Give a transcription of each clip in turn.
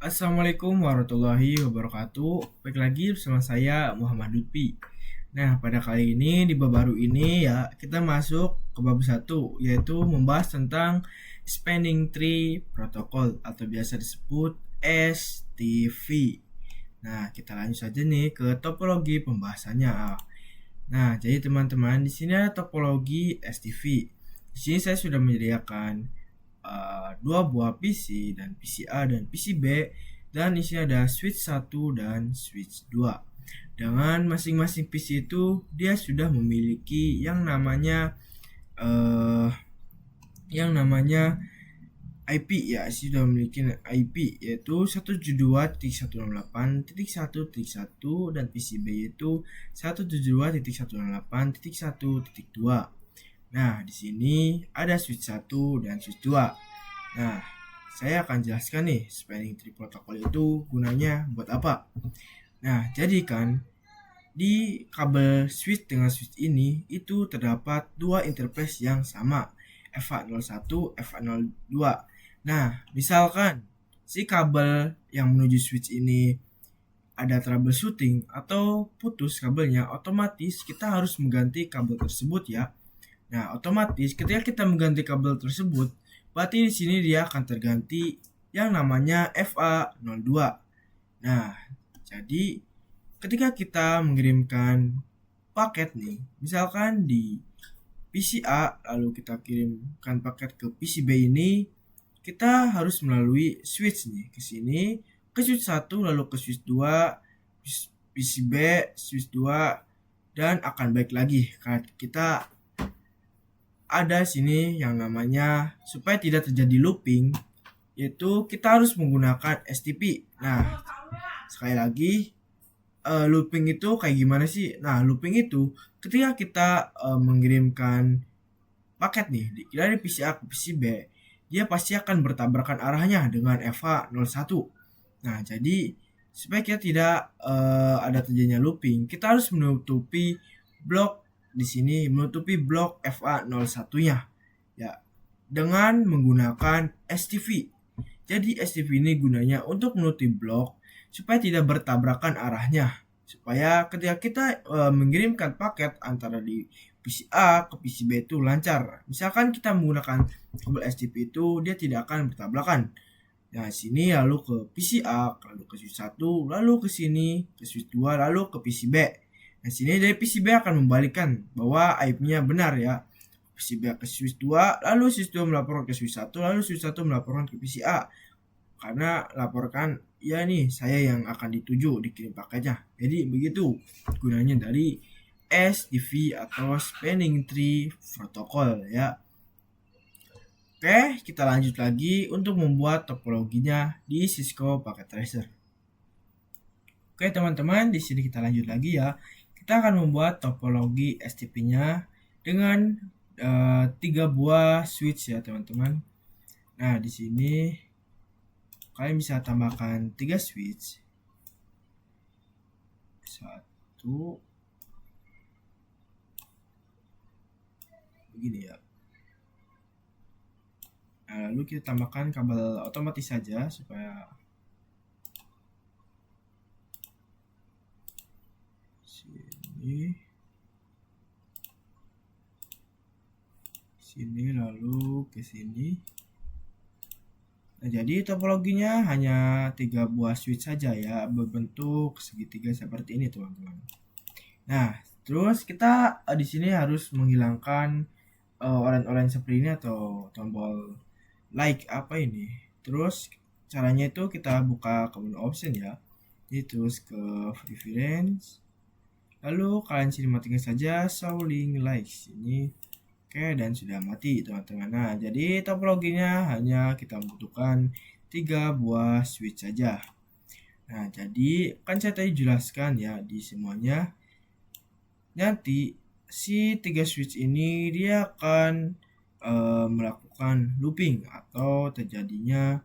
Assalamualaikum warahmatullahi wabarakatuh. Baik lagi bersama saya Muhammad Lutfi. Nah, pada kali ini di bab baru ini ya kita masuk ke bab 1 yaitu membahas tentang Spanning Tree Protocol atau biasa disebut STV. Nah, kita lanjut saja nih ke topologi pembahasannya. Nah, jadi teman-teman di sini ada topologi STV. Di sini saya sudah menyediakan dua buah PC dan PC A dan PC B, dan di sini ada switch 1 dan switch 2. Dengan masing-masing PC itu dia sudah memiliki uh, yang namanya IP ya, sudah memiliki IP yaitu 172.168.1.1 dan PCB yaitu 172.168.1.2. Nah, di sini ada switch 1 dan switch 2. Nah, saya akan jelaskan nih spanning tree protocol itu gunanya buat apa. Nah, jadi kan di kabel switch dengan switch ini itu terdapat dua interface yang sama, FA01, FA02. Nah, misalkan si kabel yang menuju switch ini ada troubleshooting atau putus kabelnya, otomatis kita harus mengganti kabel tersebut ya. Nah, otomatis ketika kita mengganti kabel tersebut, berarti di sini dia akan terganti yang namanya FA02. Nah, jadi ketika kita mengirimkan paket nih, misalkan di PC A lalu kita kirimkan paket ke PC B ini, kita harus melalui switch nih ke sini, ke switch 1 lalu ke switch 2, PC B, switch 2 dan akan balik lagi karena kita ada sini yang namanya supaya tidak terjadi looping, yaitu kita harus menggunakan STP. Nah, sekali lagi looping itu kayak gimana sih? Nah, looping itu ketika kita mengirimkan paket nih dari PC A ke PC B, dia pasti akan bertabrakan arahnya dengan FH01. Nah, jadi supaya kita tidak ada terjadinya looping, kita harus menutupi blok di sini, menutupi blok FA01-nya ya dengan menggunakan STV. Jadi STV ini gunanya untuk menutupi blok supaya tidak bertabrakan arahnya. Supaya ketika kita mengirimkan paket antara di PC A ke PC B itu lancar. Misalkan kita menggunakan kabel STP itu dia tidak akan bertabrakan. Nah, sini lalu ke PC A, lalu ke switch 1, lalu ke sini ke switch 2, lalu ke PC B. Nah, sini dari PCB akan membalikkan bahwa IP-nya benar ya. PCB ke switch 2, lalu switch 2 melaporkan ke switch 1, lalu switch 1 melaporkan ke PC A. Karena laporkan, ya nih saya yang akan dituju dikirim paketnya. Jadi begitu gunanya dari STV atau Spanning Tree Protocol ya. Oke, kita lanjut lagi untuk membuat topologinya di Cisco Packet Tracer. Oke teman-teman, di sini kita lanjut lagi ya. Kita akan membuat topologi STP-nya dengan 3 buah switch ya teman-teman. Nah, di sini kalian bisa tambahkan 3 switch. 1 begini ya. Nah, lalu kita tambahkan kabel otomatis saja supaya sini lalu ke sini. Nah, jadi topologinya hanya 3 buah switch saja ya, berbentuk segitiga seperti ini teman-teman. Nah, terus kita di sini harus menghilangkan oranye-oranye seperti ini atau tombol like apa ini. Terus caranya itu kita buka command option ya. Jadi terus ke preference. Lalu kalian sini matikan saja show link likes ini. Oke, dan sudah mati teman-teman. Nah, jadi topologinya hanya kita membutuhkan 3 buah switch saja. Nah, jadi kan saya tadi jelaskan ya di semuanya. Nanti si 3 switch ini dia akan melakukan looping atau terjadinya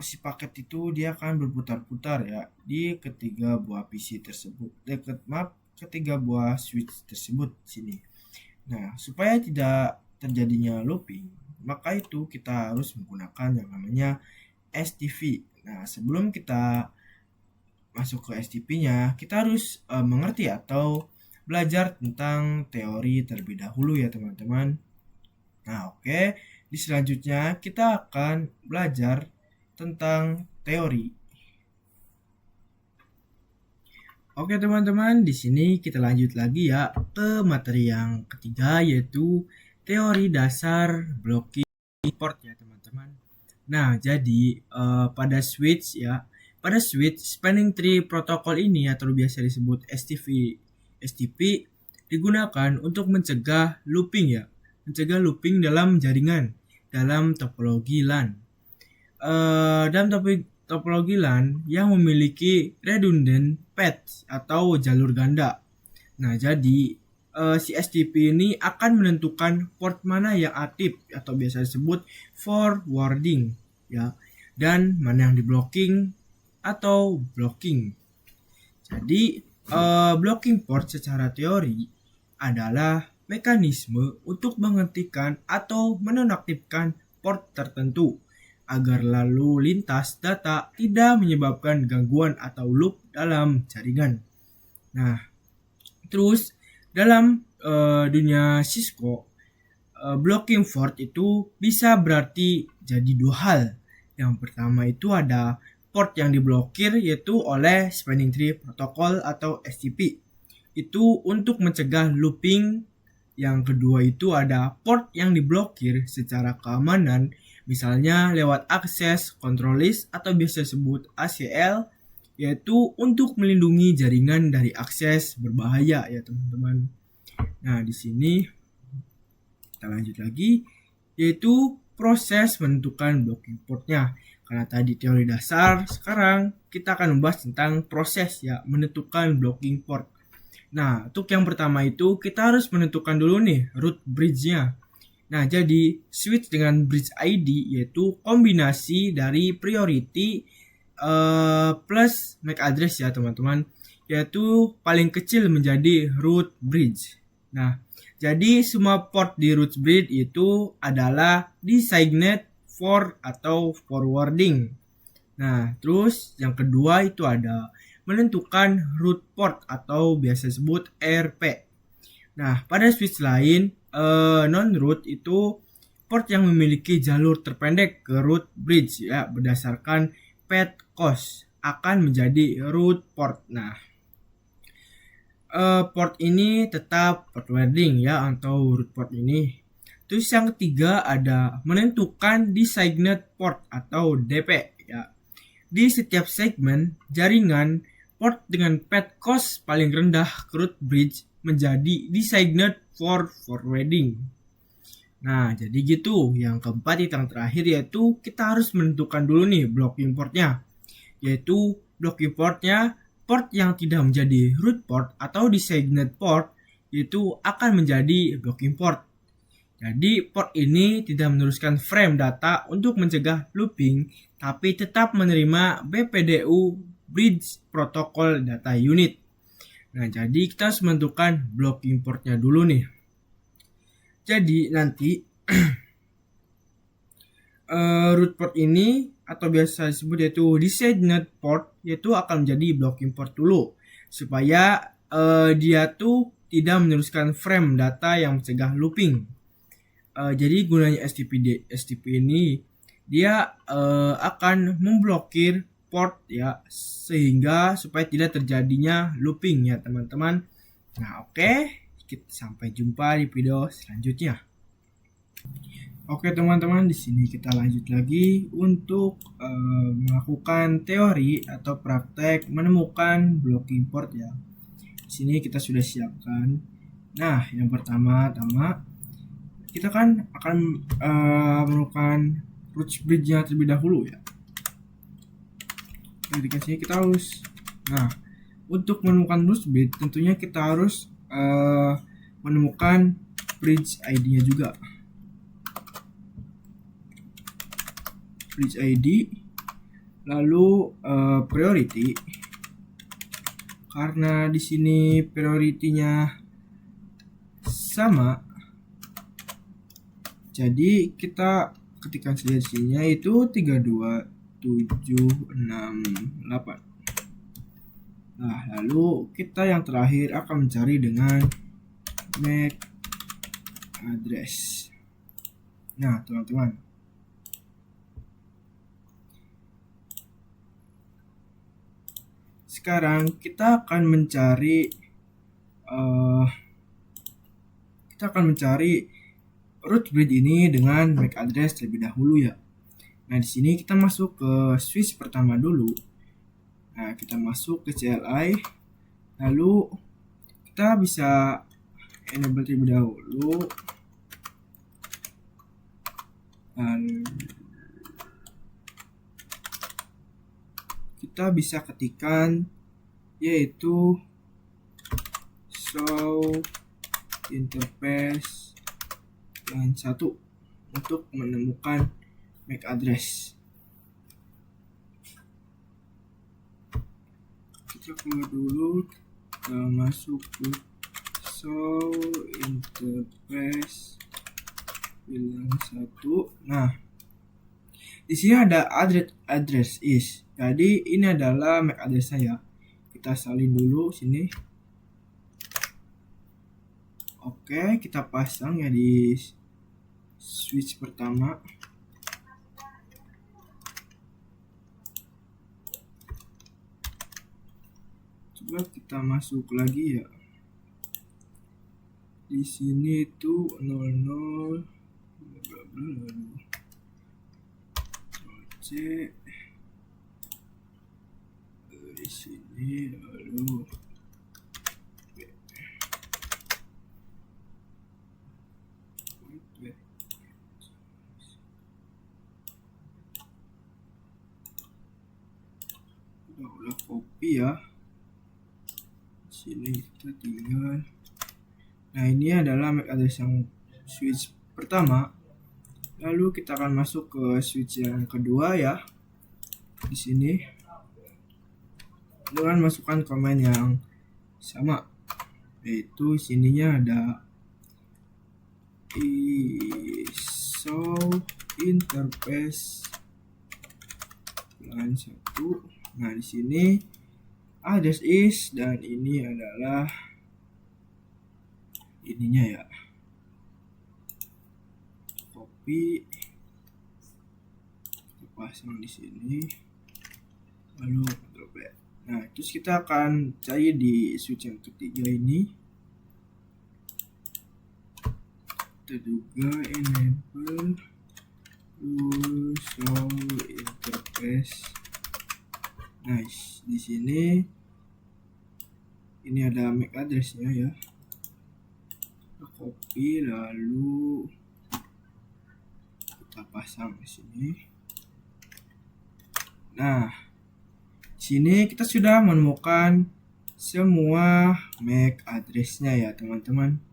si paket itu dia akan berputar-putar ya di ketiga buah PC tersebut. Ketiga buah switch tersebut sini. Nah, supaya tidak terjadinya looping, maka itu kita harus menggunakan yang namanya STP. Nah, sebelum kita masuk ke STP-nya, kita harus mengerti atau belajar tentang teori terlebih dahulu ya teman-teman. Nah, oke. Di selanjutnya kita akan belajar tentang teori. Oke teman-teman, di sini kita lanjut lagi ya ke materi yang ketiga, yaitu teori dasar blocking port ya teman-teman. Nah, jadi pada switch spanning tree protokol ini atau biasa disebut STP digunakan untuk mencegah looping ya, mencegah looping dalam jaringan dalam topologi LAN. Dalam topologi LAN yang memiliki redundant path atau jalur ganda. Nah, jadi si STP ini akan menentukan port mana yang aktif atau biasa disebut forwarding ya, dan mana yang di blocking atau blocking. Jadi blocking port secara teori adalah mekanisme untuk menghentikan atau menonaktifkan port tertentu agar lalu lintas data tidak menyebabkan gangguan atau loop dalam jaringan. Nah, terus dalam dunia Cisco, blocking port itu bisa berarti jadi dua hal. Yang pertama itu ada port yang diblokir yaitu oleh spanning tree protocol atau STP. Itu untuk mencegah looping. Yang kedua itu ada port yang diblokir secara keamanan, misalnya lewat akses control list atau biasa disebut ACL, yaitu untuk melindungi jaringan dari akses berbahaya ya teman-teman. Nah, di sini kita lanjut lagi, yaitu proses menentukan blocking portnya. Karena tadi teori dasar, sekarang kita akan membahas tentang proses ya menentukan blocking port. Nah, untuk yang pertama itu kita harus menentukan dulu nih root bridge-nya. Nah, jadi switch dengan bridge ID yaitu kombinasi dari priority plus MAC address ya teman-teman, yaitu paling kecil menjadi root bridge. Nah, jadi semua port di root bridge itu adalah designated for atau forwarding. Nah, terus yang kedua itu ada menentukan root port atau biasa disebut RP. Nah, pada switch lain, non-root itu port yang memiliki jalur terpendek ke root bridge ya berdasarkan path cost akan menjadi root port. Nah, port ini tetap forwarding ya atau root port ini. Terus yang ketiga ada menentukan designated port atau DP ya. Di setiap segmen jaringan, port dengan path cost paling rendah ke root bridge menjadi designated for forwarding. Nah, jadi gitu. Yang keempat yang terakhir yaitu kita harus menentukan dulu nih blocking portnya. Yaitu blocking portnya, port yang tidak menjadi root port atau designated port itu akan menjadi blocking port. Jadi port ini tidak meneruskan frame data untuk mencegah looping, tapi tetap menerima BPDU Bridge Protocol Data Unit. Nah, jadi kita harus menentukan blocking portnya dulu nih. Jadi nanti root port ini atau biasa disebut yaitu designated port yaitu akan menjadi blocking port dulu supaya dia tuh tidak meneruskan frame data yang mencegah looping. Jadi gunanya STP ini dia akan memblokir port ya sehingga supaya tidak terjadinya looping ya teman-teman. Nah, oke, kita sampai jumpa di video selanjutnya. Oke teman-teman, di sini kita lanjut lagi untuk melakukan teori atau praktek menemukan blocking port ya. Di sini kita sudah siapkan. Nah, yang pertama-tama kita kan akan menemukan root bridge-nya terlebih dahulu ya. Ketika sini kita harus, nah untuk menemukan root bridge tentunya kita harus menemukan bridge ID-nya juga. Bridge ID, lalu priority. Karena di sini priority-nya sama, jadi kita ketikkan saja di sini yaitu 32 768. Nah, lalu kita yang terakhir akan mencari dengan MAC address. Nah, teman-teman, sekarang kita akan mencari root bridge ini dengan MAC address terlebih dahulu ya. Nah, di sini kita masuk ke switch pertama dulu. Nah, kita masuk ke CLI, lalu kita bisa enable terlebih dahulu. Kita bisa ketikkan yaitu show interface dan 1 untuk menemukan MAC address. Kita keluar dulu, kita masuk ke show interface bilang 1. Nah, di sini ada address is. Jadi ini adalah MAC address saya. Kita salin dulu sini. Oke, kita pasang ya di switch pertama. Coba kita masuk lagi ya. Di sini itu 00 C di sini lalu udah copy ya. Sini kita tinggal. Nah, ini adalah MAC address yang switch pertama. Lalu kita akan masuk ke switch yang kedua ya. Di sini dengan masukkan komen yang sama, yaitu sininya ada show interface line 1. Nah, di sini address is dan ini adalah ininya ya. Copy, kita pasang di sini, lalu Ctrl V. Nah, terus kita akan cari di switch yang ketiga ini. Kita juga enable show interface. Nice. Di sini ini ada MAC addressnya ya. Kita copy lalu kita pasang di sini. Nah, sini kita sudah menemukan semua MAC addressnya ya teman-teman.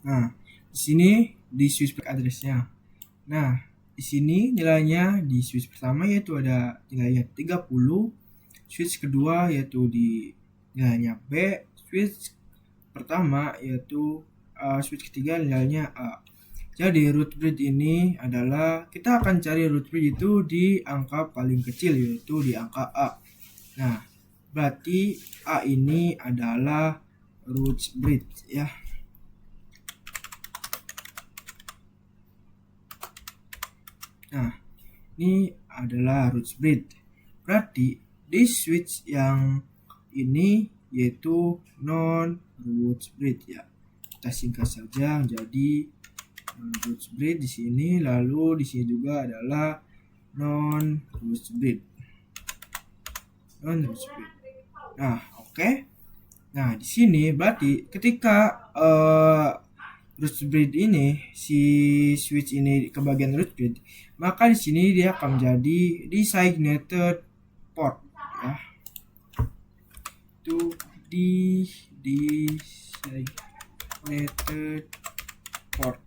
Nah, di sini di switch MAC addressnya. Nah, di sini nilainya di switch pertama yaitu ada nilainya 30, switch kedua yaitu di nilainya B, switch pertama yaitu switch ketiga nilainya A. Jadi root bridge ini adalah kita akan cari root bridge itu di angka paling kecil yaitu di angka A. Nah, berarti A ini adalah root bridge ya. Nah, ini adalah root bridge. Berarti di switch yang ini yaitu non root bridge ya. Kita singkat saja jadi non root bridge di sini, lalu di sini juga adalah non root bridge. Non root bridge. Nah, oke. Nah, di sini berarti ketika root bridge ini si switch ini ke bagian root bridge, maka di sini dia akan menjadi designated port ya. Itu designated port.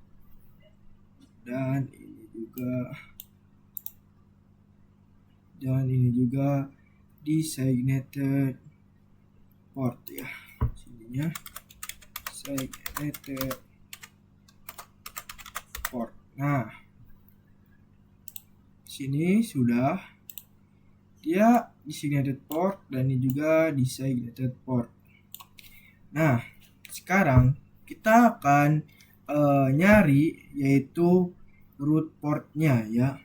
Dan ini juga designated port ya. Sininya designated port. Nah, Sini sudah dia designated port dan ini juga designated port. Nah, sekarang kita akan nyari yaitu root portnya ya.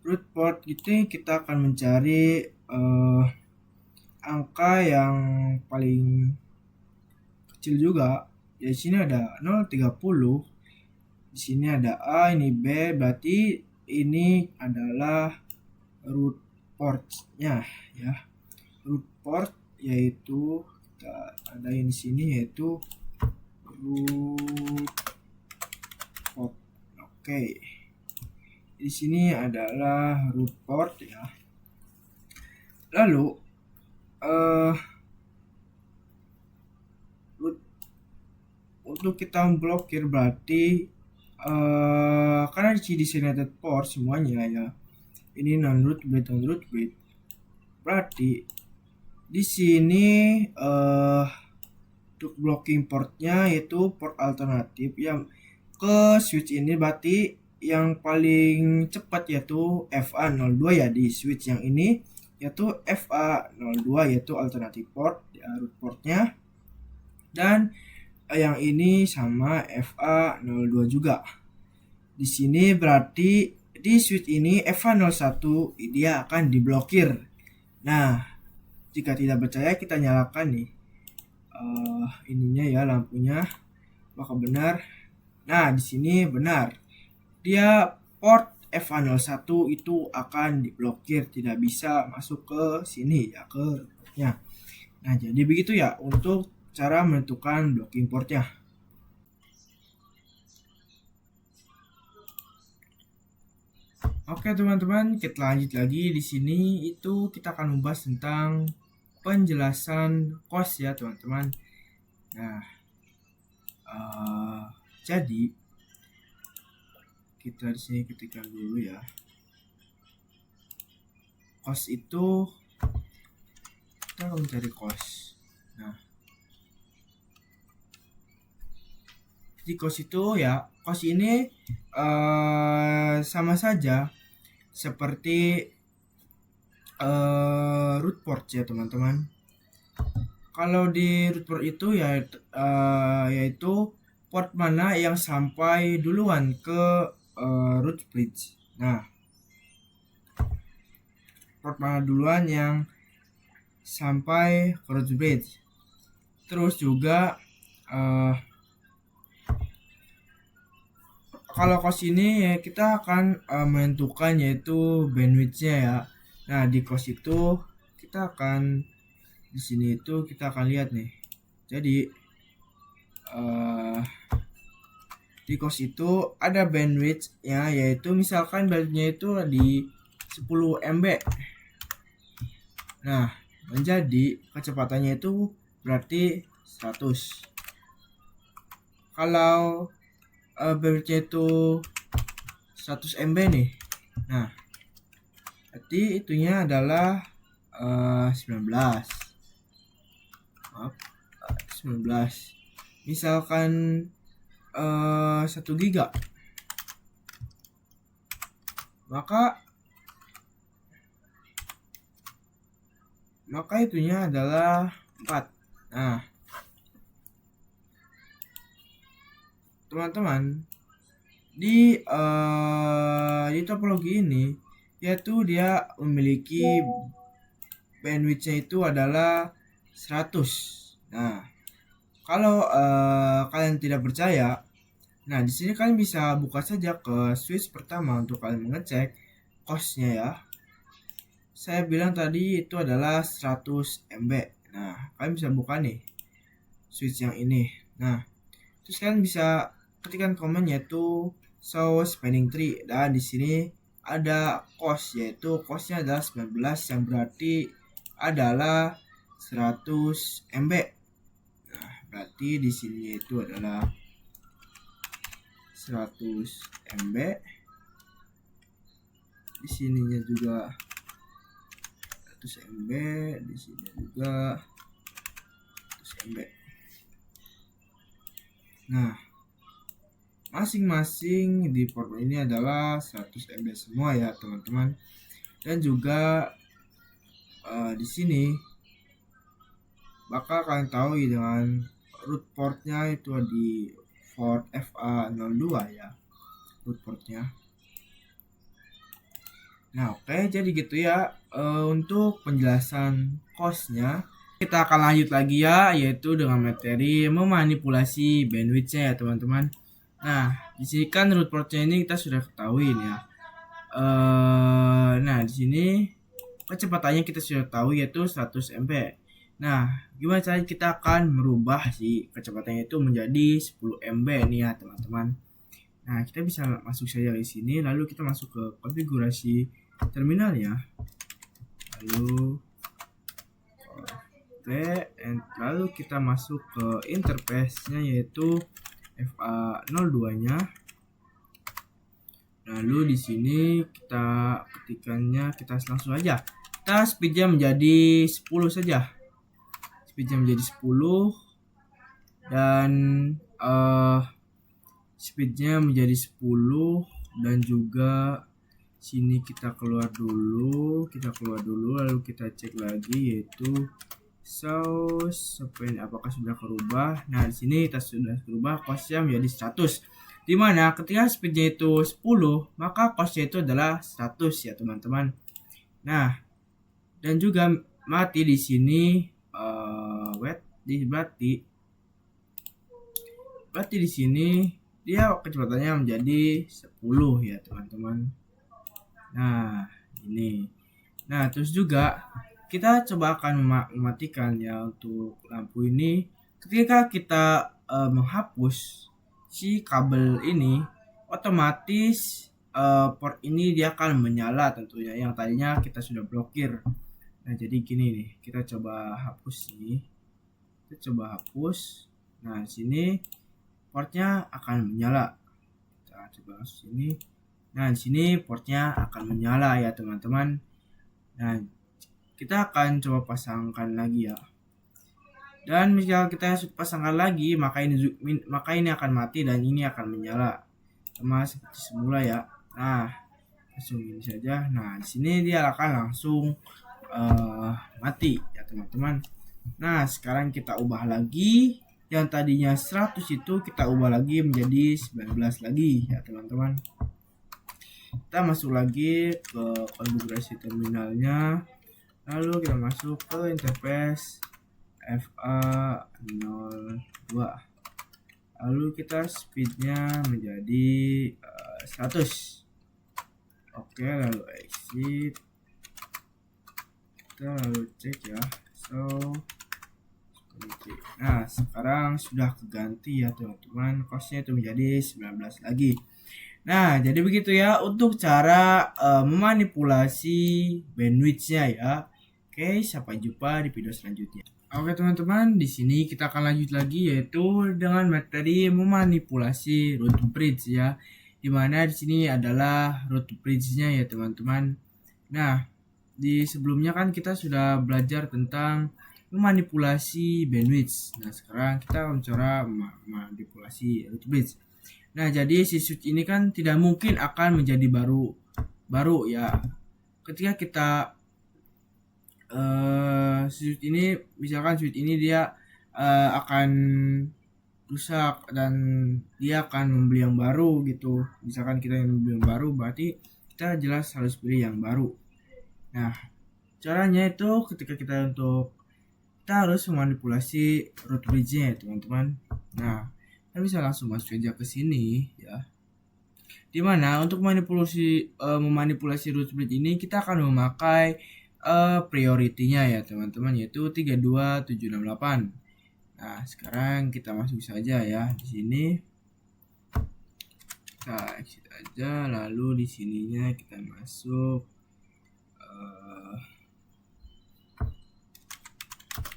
Root port itu kita akan mencari angka yang paling kecil juga. Di sini ada 030. Di sini ada A, ini B, berarti ini adalah root portnya ya. Root port yaitu kita ada di sini yaitu root port. Oke. Di sini adalah root port ya. Lalu untuk kita memblokir berarti karena di designated port semuanya ya, ini non root bit berarti di sini untuk blocking portnya yaitu port alternatif yang ke switch ini, berarti yang paling cepat yaitu FA02 ya di switch yang ini, yaitu FA02 yaitu alternatif port ya, root portnya, dan yang ini sama FA02 juga. Di sini berarti di switch ini FA01 dia akan diblokir. Nah, jika tidak percaya kita nyalakan nih ininya ya, lampunya, maka benar. Nah, di sini benar. Dia port FA01 itu akan diblokir, tidak bisa masuk ke sini ya, ke ya. Nah, jadi begitu ya untuk cara menentukan blocking portnya. Oke teman-teman, kita lanjut lagi. Di sini itu kita akan membahas tentang penjelasan COS ya teman-teman. Nah, jadi kita di sini ketikkan dulu ya. COS itu kita akan mencari COS. Nah, di COS itu ya, COS ini sama saja seperti root port ya teman-teman. Kalau di root port itu ya yaitu port mana yang sampai duluan ke root bridge. Nah, port mana duluan yang sampai ke root bridge. Terus juga kalau COS ini ya kita akan menentukan yaitu bandwidthnya ya. Nah, di COS itu kita akan di sini itu kita akan lihat nih. Jadi di COS itu ada bandwidth ya, yaitu misalkan bandwidthnya itu di 10 MB. Nah, menjadi kecepatannya itu berarti 100. Kalau bandwidthnya itu 100 MB nih. Nah, berarti itunya adalah 19. Maaf, 19. Misalkan 1 giga. Maka itunya adalah 4. Nah, teman-teman, di topologi ini yaitu dia memiliki bandwidthnya itu adalah 100. Nah, kalau kalian tidak percaya, nah di sini kalian bisa buka saja ke switch pertama untuk kalian mengecek COS-nya ya. Saya bilang tadi itu adalah 100 MB. Nah, kalian bisa buka nih switch yang ini. Nah, terus kalian bisa ketikkan komen yaitu show spanning tree, dan di sini ada COS, yaitu COS-nya adalah 19 yang berarti adalah 100 MB. Nah, berarti di sini itu adalah 100 MB. Di sininya juga 100 MB, di sini juga 100 MB. Nah, masing-masing di port ini adalah 100 MB semua ya teman-teman. Dan juga di sini bakal kalian tahu dengan root portnya itu di port FA02 ya, root portnya. Nah oke, jadi gitu ya untuk penjelasan costnya. Kita akan lanjut lagi ya, yaitu dengan materi memanipulasi bandwidthnya ya teman-teman. Nah di sini kan root portnya ini kita sudah ketahui ya. Nah di sini kecepatannya kita sudah tahu yaitu 100 MB. Nah, gimana caranya kita akan merubah si kecepatannya itu menjadi 10 MB nih ya teman-teman. Nah, kita bisa masuk saja di sini, lalu kita masuk ke konfigurasi terminal ya. Lalu lalu kita masuk ke interface-nya yaitu FA02-nya. Lalu di sini kita ketikkannya, kita langsung aja. Kita speednya menjadi 10 saja. Speednya menjadi 10 dan speednya menjadi 10 dan juga sini kita keluar dulu, lalu kita cek lagi yaitu source apakah sudah berubah. Nah di sini kita sudah berubah, costnya menjadi 100, dimana ketika speednya itu 10 maka costnya itu adalah 100 ya teman-teman. Nah dan juga mati di sini berarti di sini dia kecepatannya menjadi 10 ya teman-teman. Nah ini, nah terus juga kita coba akan mematikan ya untuk lampu ini. Ketika kita menghapus si kabel ini, otomatis port ini dia akan menyala tentunya, yang tadinya kita sudah blokir. Nah jadi gini nih, kita coba hapus nih, kita coba hapus. Nah di sini portnya akan menyala. Kita coba masuk sini. Nah di sini portnya akan menyala ya teman-teman. Nah kita akan coba pasangkan lagi ya. Dan jika kita pasangkan lagi, maka ini akan mati dan ini akan menyala sama seperti semula ya. Nah langsung ini saja. Nah di sini dia akan langsung mati ya teman-teman. Nah sekarang kita ubah lagi, yang tadinya 100 itu kita ubah lagi menjadi 19 lagi ya teman-teman. Kita masuk lagi ke konfigurasi terminalnya, lalu kita masuk ke interface FA02, lalu kita speednya menjadi 100. Oke, lalu exit, kita lalu cek ya. Nah sekarang sudah keganti ya teman-teman, costnya itu menjadi 19 lagi. Nah jadi begitu ya untuk cara memanipulasi bandwidthnya ya. Oke, sampai jumpa di video selanjutnya. Oke teman-teman, di sini kita akan lanjut lagi yaitu dengan materi memanipulasi root bridge ya. Dimana di sini adalah root bridge-nya ya teman-teman. Nah di sebelumnya kan kita sudah belajar tentang memanipulasi bandwidth. Nah sekarang kita mencoba memanipulasi root bridge. Nah jadi si switch ini kan tidak mungkin akan menjadi baru ya. Ketika kita switch ini, misalkan switch ini dia akan rusak dan dia akan membeli yang baru gitu. Misalkan kita yang membeli yang baru, berarti kita jelas harus beli yang baru. Nah caranya itu ketika kita harus memanipulasi root bridge-nya ya teman-teman. Nah kita bisa langsung masuk aja ke sini ya. Dimana untuk memanipulasi root bridge ini kita akan memakai priority-nya ya teman-teman, yaitu 32768. Nah sekarang kita masuk saja ya di sini. Kita exit aja, lalu di sininya kita masuk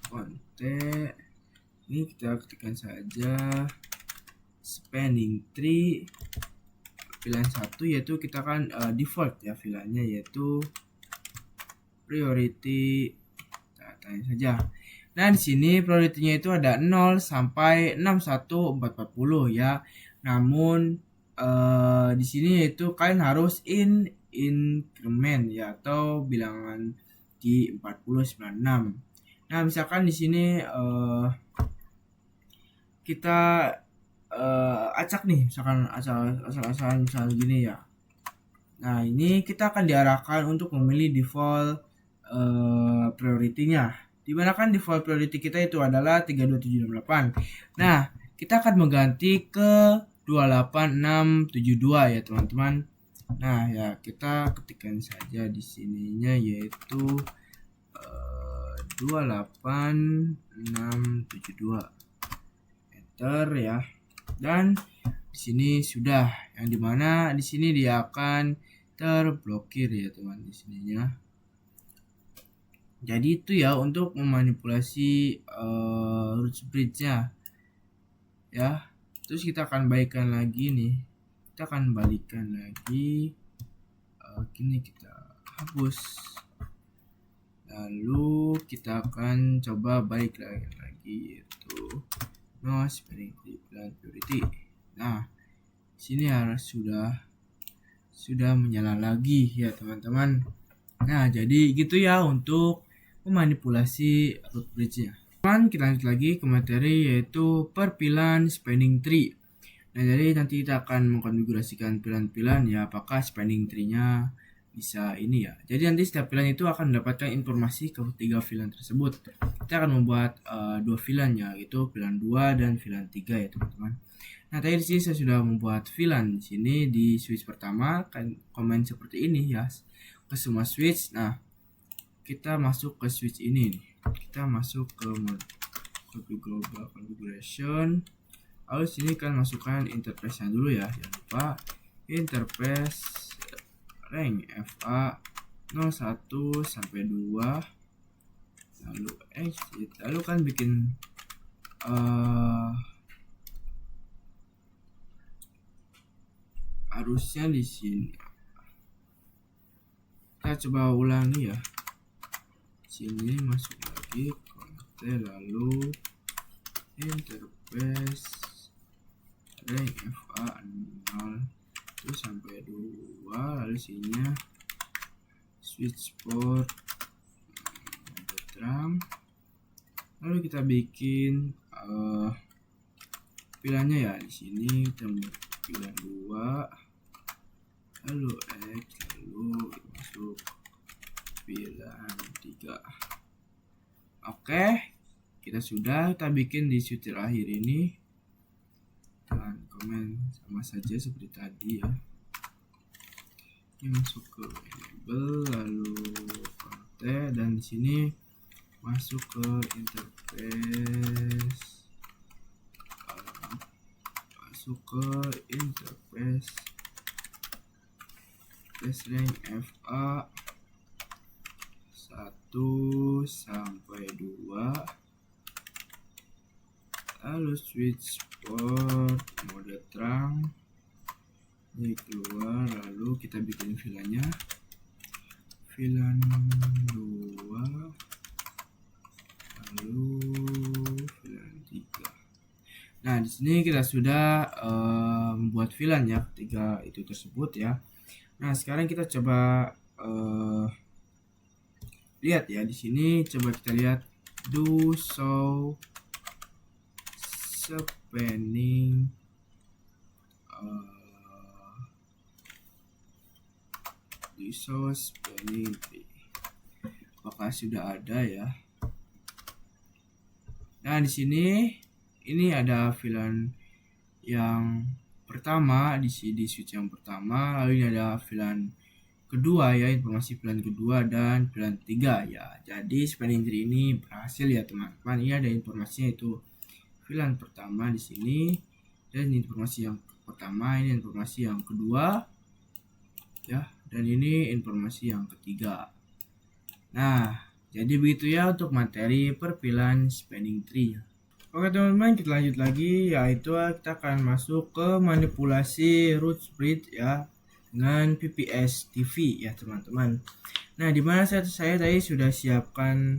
konten. Ini kita ketikkan saja spanning tree pilihan 1, yaitu kita kan default ya pilihannya yaitu priority. Kita tanya saja. Nah di sini priority-nya itu ada 0 sampai 61440 ya. Namun di sini yaitu kalian harus increment ya, atau bilangan di 40, 96. Nah, misalkan di sini kita acak nih, misalkan asal-asalan misalnya gini ya. Nah, ini kita akan diarahkan untuk memilih default priority-nya. Dimana kan default priority kita itu adalah 32768. Nah, kita akan mengganti ke 28672 ya teman-teman. Nah, ya kita ketikkan saja di sininya yaitu 28672. Enter ya. Dan di sini sudah, yang dimana di sini dia akan terblokir ya teman di sininya. Jadi itu ya untuk memanipulasi root bridge-nya ya. Terus kita akan baikkan lagi nih. Kita akan balikan lagi. Gini kita hapus. Lalu kita akan coba balik lagi yaitu no spanning tree plan priority. Nah, sini harus sudah menyala lagi ya teman-teman. Nah, jadi gitu ya untuk memanipulasi root bridge-nya. Teman, kita lanjut lagi ke materi yaitu perpilan spanning tree. Nah, jadi nanti kita akan mengkonfigurasikan pilan-pilan ya, apakah spanning tree-nya bisa ini ya. Jadi nanti setiap pilan itu akan mendapatkan informasi ke 3 pilan tersebut. Kita akan membuat 2 pilan ya, yaitu pilan 2 dan pilan 3 ya teman-teman. Nah, tadi di sini saya sudah membuat pilan di sini di switch pertama kan komen seperti ini ya ke semua switch. Nah, kita masuk ke switch ini nih. Kita masuk ke global configuration. Lalu sini kan masukkan interface-nya dulu ya. Jangan lupa interface rank FA 01 sampai 2. Lalu exit. Lalu kan bikin harusnya di sini. Kita coba ulangi ya. Sini masuk lagi konten, lalu interface rank FA 0 terus sampai 2, lalu sininya switch port terang. Lalu kita bikin pilannya ya, di sini kita pilan 2, lalu X, lalu masuk pilan 3. Oke, kita bikin di switch terakhir ini dan komen sama saja seperti tadi ya. Ini masuk ke enable, lalu konten, dan di sini masuk ke interface, rank FA 1 sampai 2, lalu switch port mode terang ini keluar, lalu kita bikin filanya filan 2, lalu filan 3. Nah, di sini kita sudah membuat filan ya ketiga itu tersebut ya. Nah, sekarang kita coba lihat ya, di sini coba kita lihat do show spanning tree. Apakah sudah ada ya? Nah, di sini ini ada filan yang pertama di switch yang pertama, lalu ini ada filan kedua ya, informasi pilan kedua dan pilan 3 ya. Jadi spanning tree ini berhasil ya teman-teman. Ini ada informasinya itu pilan pertama di sini, dan informasi yang pertama, ini informasi yang kedua ya, dan ini informasi yang ketiga. Nah, jadi begitu ya untuk materi perpilan spanning tree. Oke teman-teman, kita lanjut lagi, yaitu kita akan masuk ke manipulasi root bridge ya dengan PPS TV ya teman-teman. Nah, dimana saya tadi sudah siapkan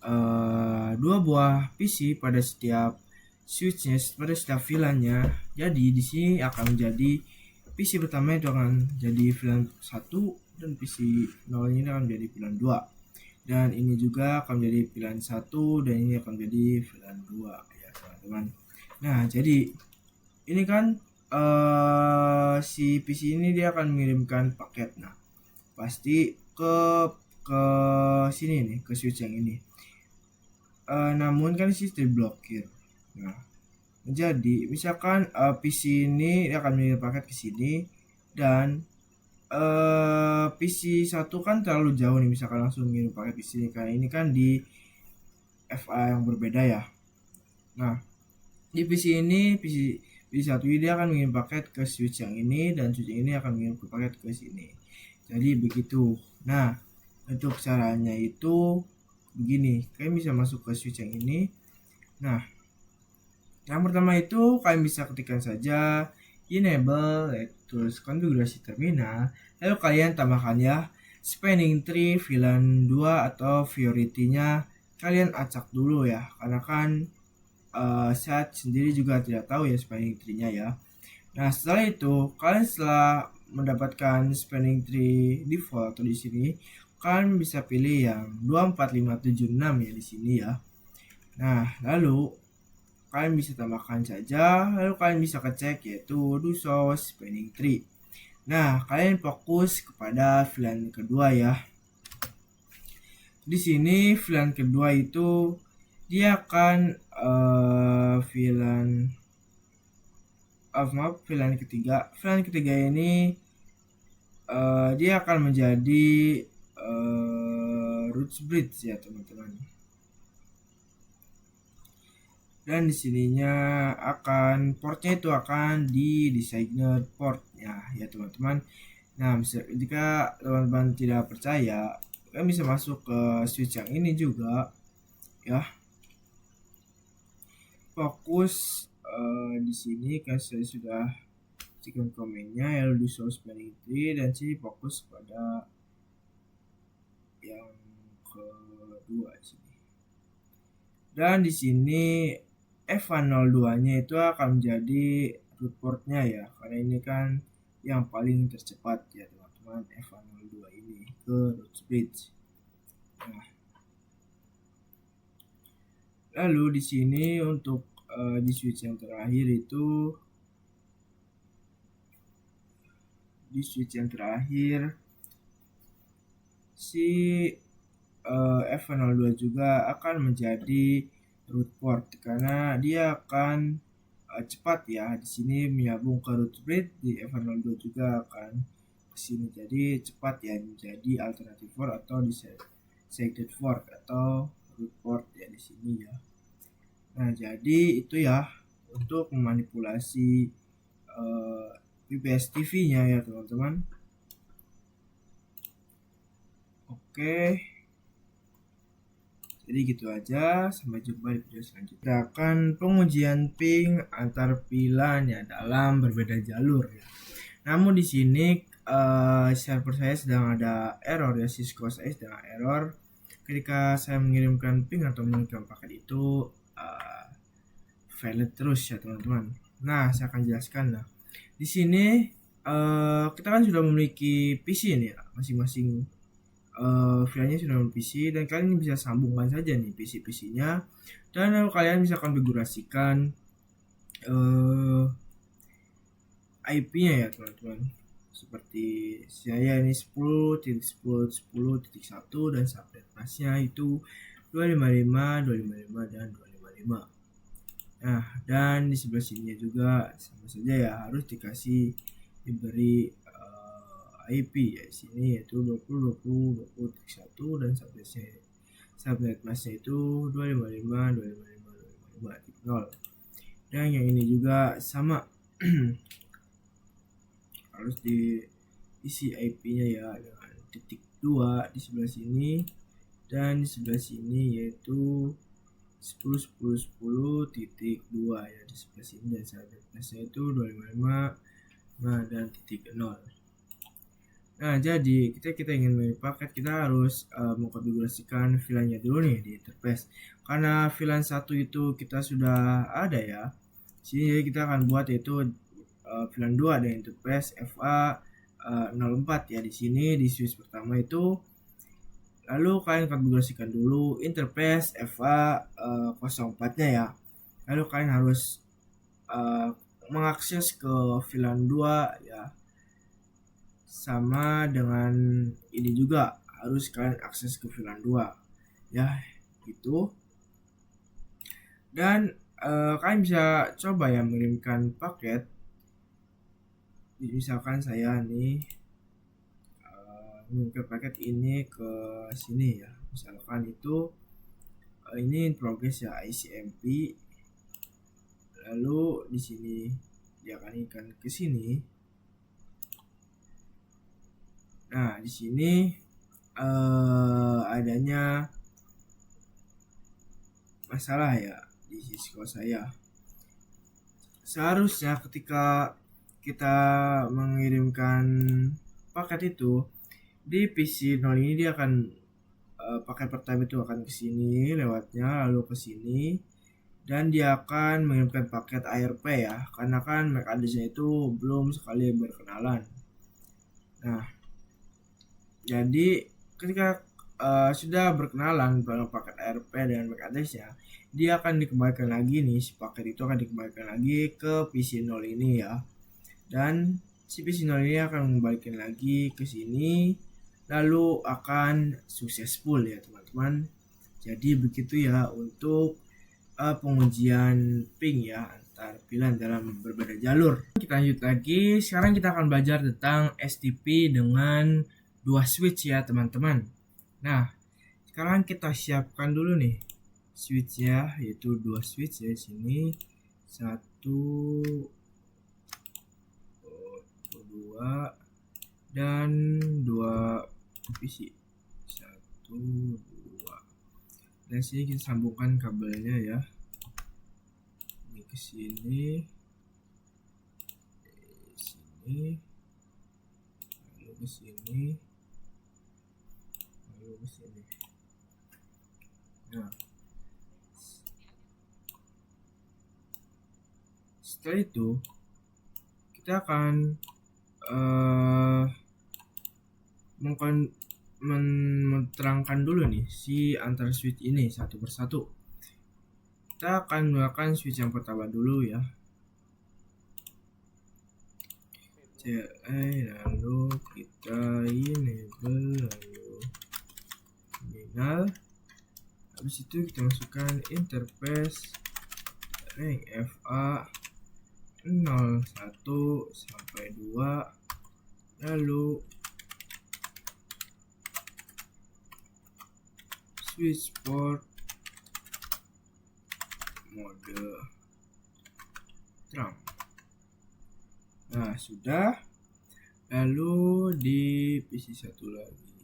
2 buah PC pada setiap switchnya, pada setiap VLAN-nya. Jadi di sini akan menjadi PC pertama itu akan jadi VLAN 1 dan PC 0 ini akan menjadi VLAN 2. Dan ini juga akan menjadi VLAN 1 dan ini akan menjadi VLAN 2 ya teman-teman. Nah, jadi ini kan si PC ini dia akan mengirimkan paket. Nah, pasti ke sini nih, ke switch yang ini. Namun kan sistem blokir. Nah, jadi misalkan PC ini akan mengirim paket ke sini dan PC 1 kan terlalu jauh nih, misalkan langsung mengirim paket ke sini karena ini kan di FA yang berbeda ya. Nah, di PC 1 ini dia akan mengirim paket ke switch yang ini dan switch yang ini akan mengirim paket ke sini. Jadi begitu. Nah, untuk caranya itu begini, kalian bisa masuk ke switch yang ini. Nah, yang pertama itu kalian bisa ketikkan saja enable, terus konfigurasi terminal, lalu kalian tambahkan ya spanning tree VLAN 2 atau priority-nya kalian acak dulu ya, karena kan saya sendiri juga tidak tahu ya spanning tree-nya ya. Nah, setelah itu kalian setelah mendapatkan spanning tree default atau di sini kalian bisa pilih yang 24576 ya di sini ya. Nah, lalu kalian bisa tambahkan saja, lalu kalian bisa kecek yaitu do show spanning tree. Nah, kalian fokus kepada VLAN kedua ya. Di sini VLAN kedua itu dia akan VLAN ketiga. VLAN ketiga ini dia akan menjadi root bridge ya teman-teman. Dan di sininya akan portnya itu akan di designated port ya teman-teman. Nah, jika teman-teman tidak percaya, kalian bisa masuk ke switch yang ini juga ya. Fokus di sini kan saya sudah cekkan komennya ya, di show spanning tree dan sih fokus pada yang kedua di sini. Dan di sini F102-nya itu akan menjadi root portnya ya, karena ini kan yang paling tercepat ya teman-teman, F102 ini ke root bridge. Nah, lalu di sini untuk di switch yang terakhir itu si F102 juga akan menjadi root port karena dia akan cepat ya. Di sini menyambung ke root bridge, di F102 juga akan ke sini, jadi cepat ya, menjadi alternative port atau designated port atau root port ya di sini ya. Nah, jadi itu ya untuk memanipulasi VPS TV-nya ya teman-teman. Oke. Jadi gitu aja, sampai jumpa di video selanjutnya. Kita akan pengujian ping antar VLAN ya dalam berbeda jalur ya. Namun di sini server saya sedang ada error ya, Cisco saya sedang error ketika saya mengirimkan ping atau mengirimkan paket itu valid terus ya teman-teman. Nah, saya akan jelaskan. Nah, di sini kita kan sudah memiliki PC ini ya, masing-masing VLAN-nya sudah memiliki PC dan kalian bisa sambungkan saja nih PC-nya dan lalu kalian bisa konfigurasikan IP-nya ya teman-teman. Seperti saya ini 10.10.10.1 dan subnet masnya itu 255, 255 dan 255. Nah, dan di sebelah sini juga sama saja ya, harus diberi IP ya sini yaitu 20.20.20.1 dan subnet masnya itu 255.255.255.0. Dan yang ini juga sama harus diisi IP-nya ya dengan titik 2 di sebelah sini dan di sebelah sini yaitu 10.10.10.2 ya di sebelah sini, dan subnet masnya itu 255 dan titik 0. Nah, jadi kita ingin mengirim paket, kita harus mengkonfigurasikan VLAN-nya dulu nih di interface. Karena VLAN 1 itu kita sudah ada ya. Sini kita akan buat yaitu VLAN 2 dan interface FA 04 ya. Di sini di switch pertama itu, lalu kalian konfigurasikan dulu interface FA 04-nya ya. Lalu kalian harus mengakses ke VLAN 2 ya. Sama dengan ini juga harus kalian akses ke VLAN 2 ya, gitu. Dan kalian bisa coba ya mengirimkan paket. Misalkan saya nih mengirimkan paket ini ke sini ya. Misalkan itu ini in progress ya, ICMP. Lalu di sini dia akan ikan ke sini. Nah, di sini adanya masalah ya di Cisco saya. Seharusnya ketika kita mengirimkan paket itu di PC 0 ini, dia akan paket pertama itu akan ke sini lewatnya, lalu ke sini, dan dia akan mengirimkan paket ARP ya, karena kan MAC address-nya itu belum sekali berkenalan. Nah, jadi ketika sudah berkenalan paket ARP dan MAC address-nya, dia akan dikembalikan lagi nih, si paket itu akan dikembalikan lagi ke PC 0 ini ya. Dan si PC 0 ini akan mengembalikan lagi ke sini, lalu akan successful ya teman-teman. Jadi begitu ya untuk pengujian ping ya antar VLAN dalam berbeda jalur. Kita lanjut lagi. Sekarang kita akan belajar tentang STP dengan 2 switch ya teman-teman. Nah, sekarang kita siapkan dulu nih switch ya, yaitu 2 switch ya. Sini 1, 2 dan 2 PC. 1, 2. Dan sini kita sambungkan kabelnya ya. Ini ke sini. Sini. Lalu ke sini. Lalu ke sini. Nah, setelah itu kita akan menerangkan dulu nih si antar switch ini satu persatu. Kita akan menggunakan switch yang pertama dulu ya. Lalu kita enable, lalu terminal. Habis itu kita masukkan interface rank FA 01 sampai 2, lalu switch port mode trunk. Nah, sudah. Lalu di PC satu lagi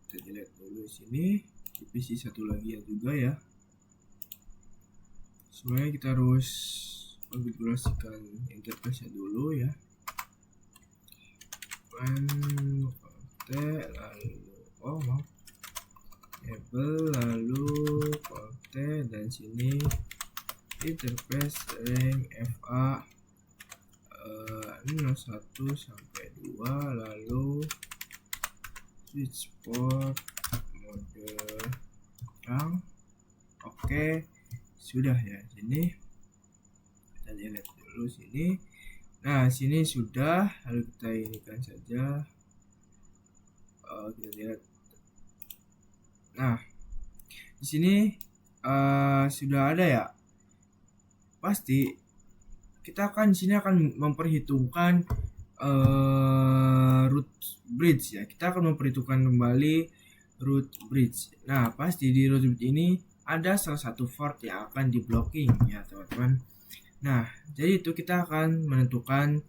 kita delete dulu sini, di PC satu lagi ya juga ya. Semuanya kita harus konfigurasikan interface-nya dulu ya. Lalu enable, lalu konten, dan sini interface rank FA 01 sampai 2, lalu switch port mode trunk. Oke, sudah ya. Sini kita delete dulu sini. Nah, sini sudah, lalu kita inikan saja. Kita delete. Nah, di sini sudah ada ya. Pasti kita akan di sini akan memperhitungkan root bridge ya. Kita akan memperhitungkan kembali root bridge. Nah, pasti di root bridge ini ada salah satu port yang akan di blocking ya teman-teman. Nah, jadi itu kita akan menentukan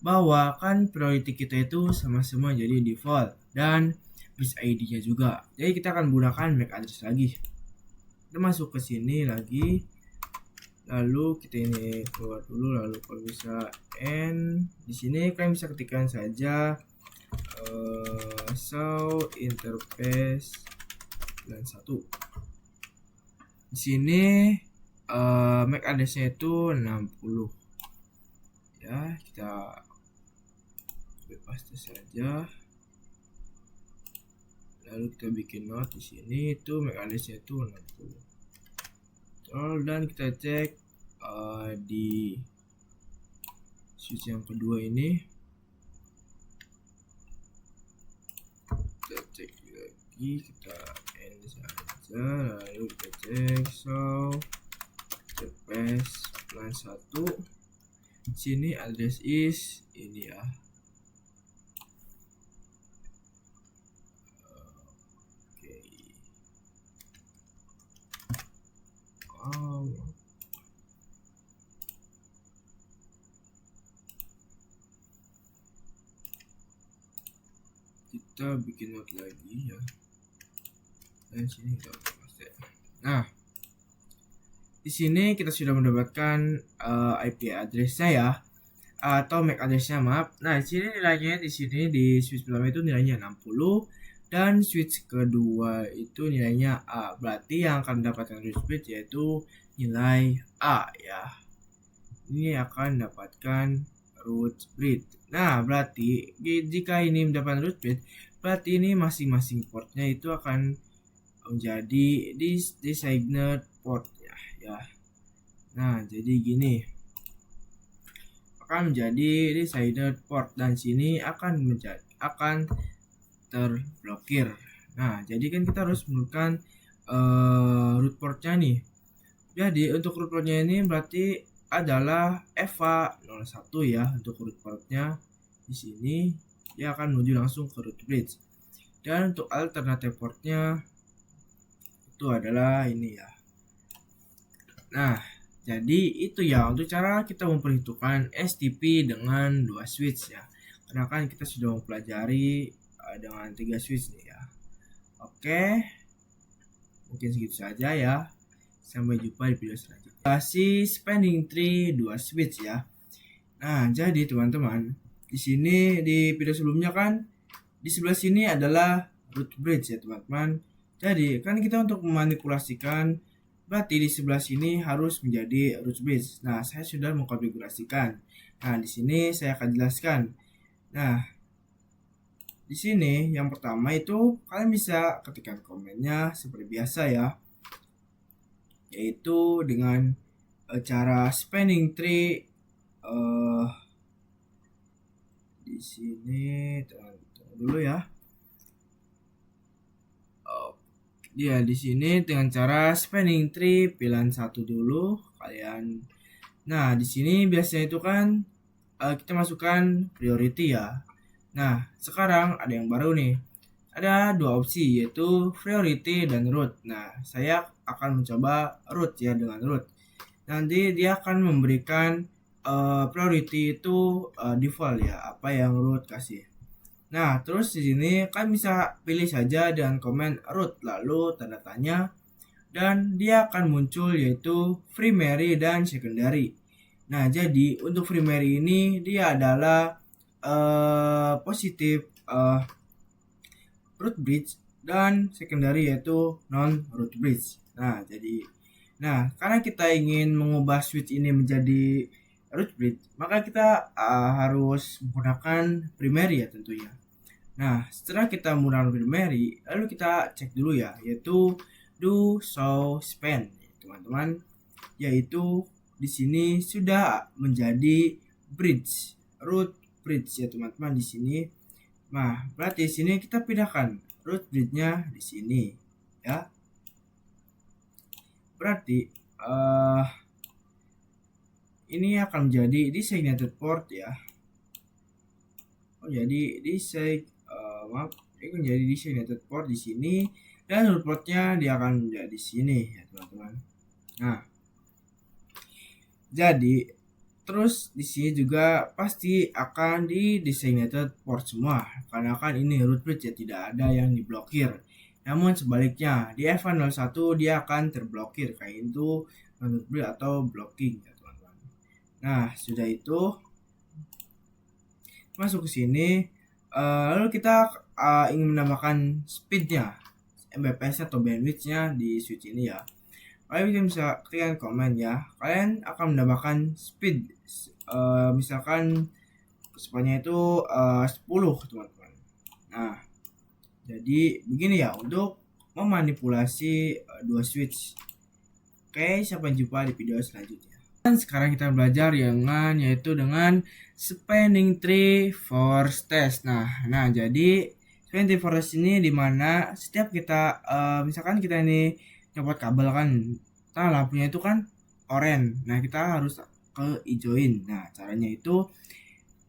bahwa kan priority kita itu sama semua jadi default, dan bridge ID-nya juga. Jadi kita akan menggunakan MAC address lagi. Kita masuk ke sini lagi. Lalu kita ini keluar dulu, lalu kalau bisa n di sini kalian bisa ketikkan saja show interface dan 1. Di sini MAC address-nya itu 60 Ya, kita bebas saja. Lalu kita bikin note di sini itu MAC address-nya itu 60. Dan kita cek di switch yang kedua ini, kita cek lagi, kita end saja, lalu kita cek show TPS plan 1. Sini address is ini ya. Kita bikin note lagi ya, dan sini kita paste. Nah, di sini kita sudah mendapatkan IP address-nya ya, atau MAC address-nya, maaf. Nah, di sini nilainya di sini di switch pertama itu nilainya 60 dan switch kedua itu nilainya A. Berarti yang akan mendapatkan root bit yaitu nilai A ya. Ini akan mendapatkan root bit. Nah, berarti jika ini mendapatkan root bit, berarti ini masing-masing portnya itu akan menjadi designated port ya. Nah, jadi gini, akan menjadi designated port dan sini akan terblokir. Nah, jadi kan kita harus menggunakan root portnya nih. Jadi untuk root portnya ini berarti adalah EVA 01 ya. Untuk root portnya di sini dia akan menuju langsung ke root bridge. Dan untuk alternative portnya itu adalah ini ya. Nah, jadi itu ya untuk cara kita memperhitungkan STP dengan 2 switch ya. Karena kan kita sudah mempelajari dengan 3 switch nih ya. Oke, mungkin segitu saja ya. Sampai jumpa di video selanjutnya. Kasih spanning tree 2 switch ya. Nah, jadi teman-teman, di sini di video sebelumnya kan di sebelah sini adalah root bridge ya teman-teman. Jadi kan kita untuk memanipulasikan berarti di sebelah sini harus menjadi root bridge. Nah, saya sudah mengkonfigurasikan. Nah, di sini saya akan jelaskan. Nah, di sini yang pertama itu kalian bisa ketikkan komennya seperti biasa ya, yaitu dengan cara spanning tree. Di sini tunggu dulu ya. Ya, di sini dengan cara spanning tree pilihan 1 dulu kalian. Nah, di sini biasanya itu kan kita masukkan priority ya. Nah, sekarang ada yang baru nih. Ada 2 opsi yaitu priority dan root. Nah, saya akan mencoba root ya, dengan root. Nanti dia akan memberikan priority itu default ya, apa yang root kasih. Nah, terus di sini kan bisa pilih saja dengan komen root lalu tanda tanya dan dia akan muncul yaitu primary dan secondary. Nah, jadi untuk primary ini dia adalah positif root bridge dan secondary yaitu non root bridge. Nah, karena kita ingin mengubah switch ini menjadi root bridge, maka kita harus menggunakan primary ya tentunya. Nah, setelah kita menggunakan primary, lalu kita cek dulu ya, yaitu do show span, teman-teman. Yaitu di sini sudah menjadi bridge, root bridge ya teman-teman di sini. Nah, berarti di sini kita pindahkan root bridge-nya di sini ya. Berarti ini akan menjadi designated port ya. Jadi ini menjadi designated port di sini dan root portnya dia akan menjadi di sini ya teman-teman. Nah, jadi terus di sini juga pasti akan di designated port semua karena kan ini root bridge ya, tidak ada yang diblokir. Namun sebaliknya di EVA01 dia akan terblokir kayak itu root bridge atau blocking ya teman-teman. Nah, sudah itu masuk ke sini. Lalu kita ingin menambahkan speednya, Mbps atau bandwidthnya di switch ini ya. Kalian bisa ketikkan komen ya. Kalian akan menambahkan speed misalkan kesempatannya itu 10 teman-teman. Nah, jadi begini ya untuk memanipulasi dua switch. Oke, sampai jumpa di video selanjutnya. Dan sekarang kita belajar yaitu dengan spanning tree force test. Nah jadi spanning tree force ini dimana setiap kita misalkan kita ini dapat kabel kan, nah lampunya itu kan oranye. Nah kita harus ke hijauin. Nah caranya itu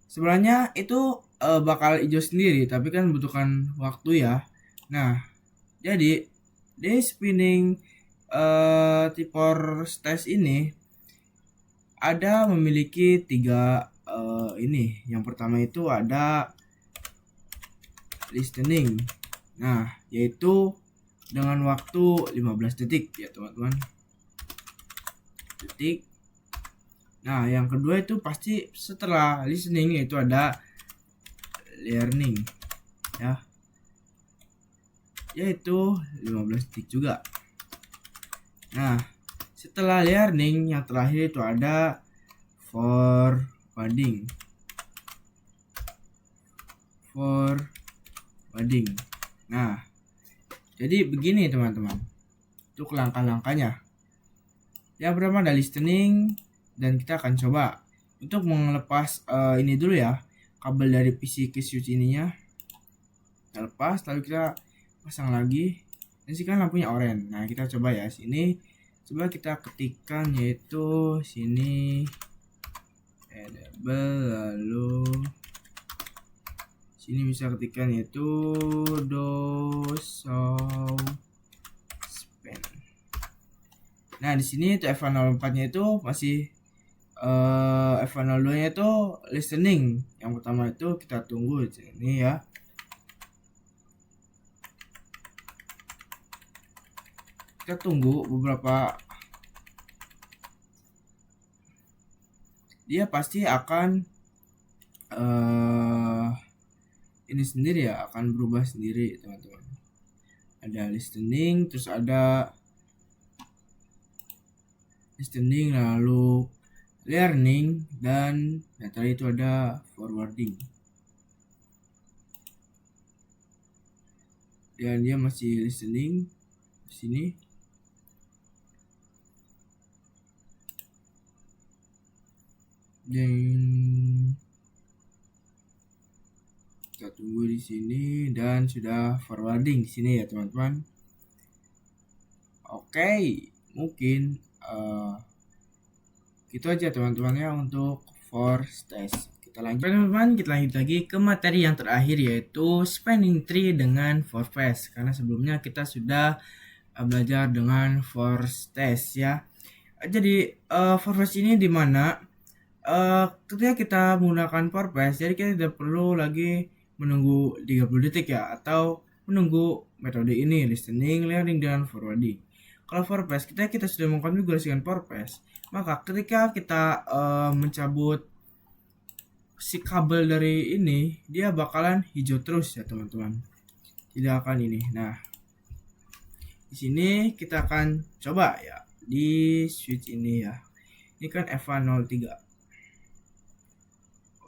sebenarnya itu bakal hijau sendiri, tapi kan membutuhkan waktu ya. Nah jadi di spinning tree force test ini ada memiliki tiga ini. Yang pertama itu ada listening. Nah, yaitu dengan waktu 15 detik ya, teman-teman. Detik. Nah, yang kedua itu pasti setelah listening yaitu ada learning ya. Yaitu 15 detik juga. Nah, setelah learning yang terakhir itu ada forwarding. Nah, jadi begini teman-teman. Untuk langkah-langkahnya. Yang pertama ada listening dan kita akan coba untuk melepas ini dulu ya, kabel dari PC ke switch ininya. Kita lepas, lalu kita pasang lagi. Dan sih kan lampunya oranye. Nah, kita coba ya sini. Coba kita ketikkan yaitu sini enable, lalu sini bisa ketikkan yaitu do show span. Nah di sini itu F104 nya itu masih F102 nya itu listening. Yang pertama itu kita tunggu di sini ya. Kita tunggu beberapa, dia pasti akan ini sendiri ya, akan berubah sendiri teman-teman. Ada listening, terus ada listening, lalu learning, dan tadi itu ada forwarding. Dan dia masih listening di sini. Dan kita tunggu di sini dan sudah forwarding di sini ya teman-teman. Oke, mungkin gitu aja teman-teman ya untuk force test. Kita lanjut teman-teman, kita lanjut lagi ke materi yang terakhir yaitu spanning tree dengan force test. Karena sebelumnya kita sudah belajar dengan force test ya. Jadi force test ini dimana ketika kita menggunakan power pass, jadi kita tidak perlu lagi menunggu 30 detik ya, atau menunggu metode ini listening, learning, dan forwarding. Kalau power pass kita sudah mengkonfigurasikan power pass, maka ketika kita mencabut si kabel dari ini, dia bakalan hijau terus ya teman-teman, tidak akan ini. Nah di sini kita akan coba ya di switch ini ya, ini kan F103.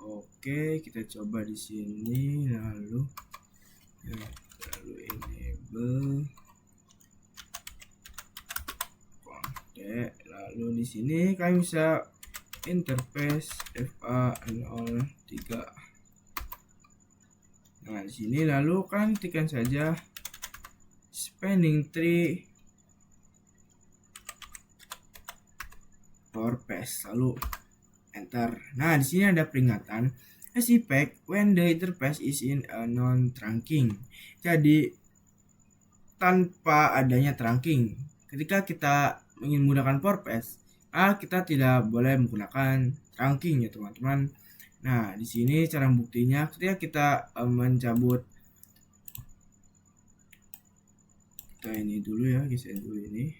Oke, kita coba di sini, lalu enable kontak, lalu di sini kami bisa interface FA03. Nah di sini lalu kan tekan saja spanning tree power pass, lalu enter. Nah di sini ada peringatan as effect when the interface is in a non-trunking. Jadi tanpa adanya trunking, ketika kita ingin menggunakan power pass, kita tidak boleh menggunakan trunking ya teman-teman. Nah di sini cara buktinya ketika kita mencabut, kita ini dulu ya, geser dulu ini.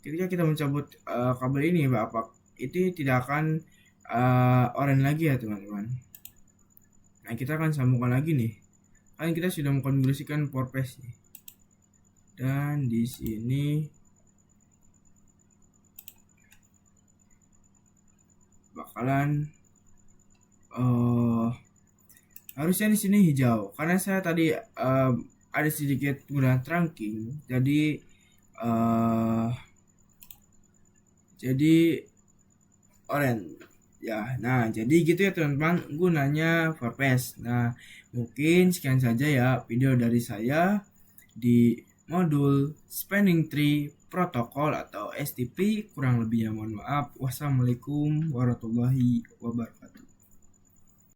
Ketika kita mencabut kabel ini bapak, itu tidak akan oranye lagi ya teman-teman. Nah kita akan sambungkan lagi nih, kan kita sudah mengkonfigurasikan power pass nih. Dan di sini bakalan harusnya di sini hijau karena saya tadi ada sedikit penggunaan trunking, jadi orange ya. Nah, jadi gitu ya teman-teman gunanya forecast. Nah, mungkin sekian saja ya video dari saya di modul Spanning Tree Protocol atau STP. Kurang lebihnya mohon maaf. Wassalamualaikum warahmatullahi wabarakatuh.